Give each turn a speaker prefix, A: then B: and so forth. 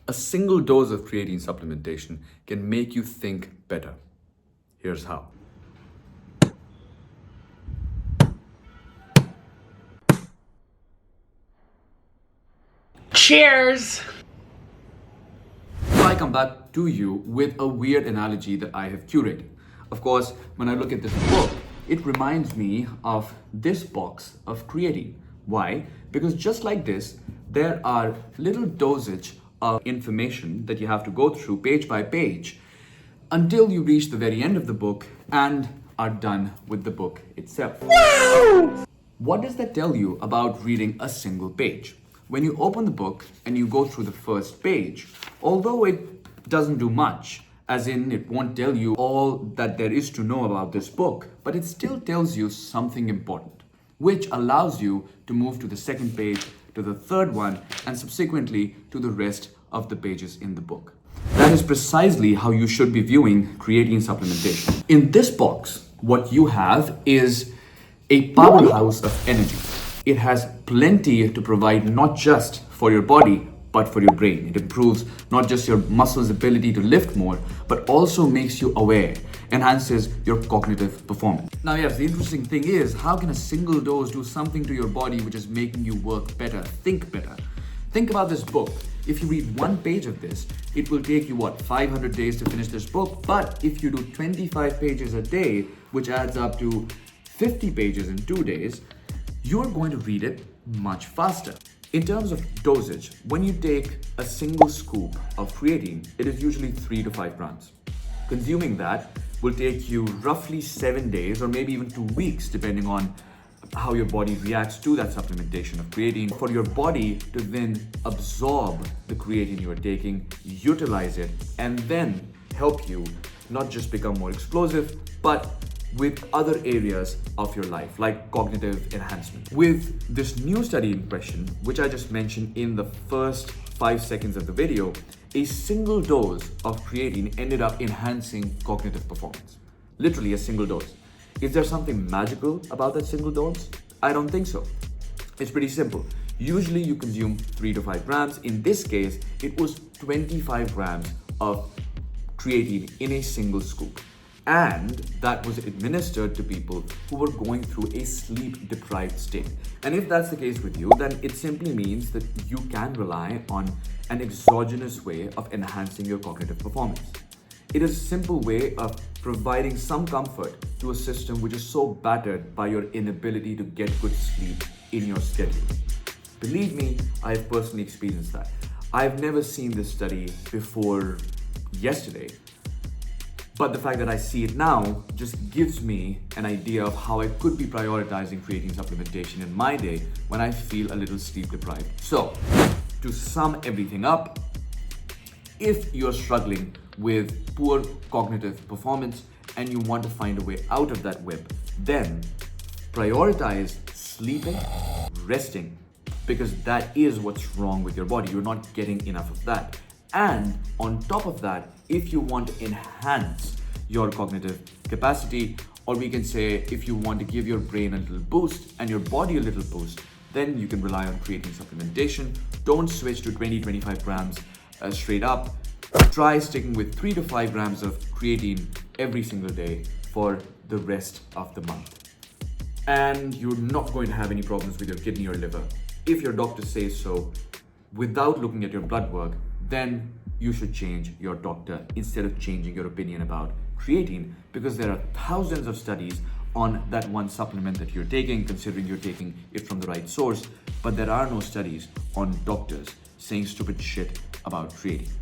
A: A single dose of creatine supplementation can make you think better. Here's how.
B: Cheers!
A: So I come back to you with a weird analogy that I have curated. Of course, when I look at this book, it reminds me of this box of creatine. Why? Because just like this, there are little dosage of information that you have to go through page by page until you reach the very end of the book and are done with the book itself. What does that tell you about reading a single page? When you open the book and you go through the first page, although it doesn't do much, as in it won't tell you all that there is to know about this book, but it still tells you something important, which allows you to move to the second page, to the third one, and subsequently to the rest of the pages in the book. That is precisely how you should be viewing creatine supplementation. In this box, what you have is a powerhouse of energy. It has plenty to provide not just for your body, but for your brain. It improves not just your muscles' ability to lift more, but also makes you aware, enhances your cognitive performance. Now, yes, the interesting thing is, how can a single dose do something to your body which is making you work better, think better? Think about this book. If you read one page of this, it will take you, 500 days to finish this book? But if you do 25 pages a day, which adds up to 50 pages in 2 days, you're going to read it much faster. In terms of dosage, when you take a single scoop of creatine, it is usually 3 to 5 grams. Consuming that will take you roughly 7 days or maybe even 2 weeks, depending on how your body reacts to that supplementation of creatine, for your body to then absorb the creatine you are taking, utilize it, and then help you not just become more explosive, but with other areas of your life, like cognitive enhancement. With this new study in question, which I just mentioned in the first 5 seconds of the video, a single dose of creatine ended up enhancing cognitive performance. Literally a single dose. Is there something magical about that single dose? I don't think so. It's pretty simple. Usually you consume 3 to 5 grams. In this case, it was 25 grams of creatine in a single scoop. And that was administered to people who were going through a sleep-deprived state. And if that's the case with you, then it simply means that you can rely on an exogenous way of enhancing your cognitive performance. It is a simple way of providing some comfort to a system which is so battered by your inability to get good sleep in your schedule. Believe me, I have personally experienced that. I've never seen this study before yesterday, but the fact that I see it now just gives me an idea of how I could be prioritizing creatine supplementation in my day when I feel a little sleep deprived. So, to sum everything up, if you're struggling with poor cognitive performance and you want to find a way out of that web, then prioritize sleeping, resting, because that is what's wrong with your body. You're not getting enough of that. And on top of that, if you want to enhance your cognitive capacity, or we can say if you want to give your brain a little boost and your body a little boost, then you can rely on creatine supplementation. Don't switch to 20-25 grams straight up. Try sticking with 3 to 5 grams of creatine every single day for the rest of the month. And you're not going to have any problems with your kidney or liver. If your doctor says so, without looking at your blood work, then you should change your doctor instead of changing your opinion about creatine, because there are thousands of studies on that one supplement that you're taking, considering you're taking it from the right source, but there are no studies on doctors saying stupid shit about creatine.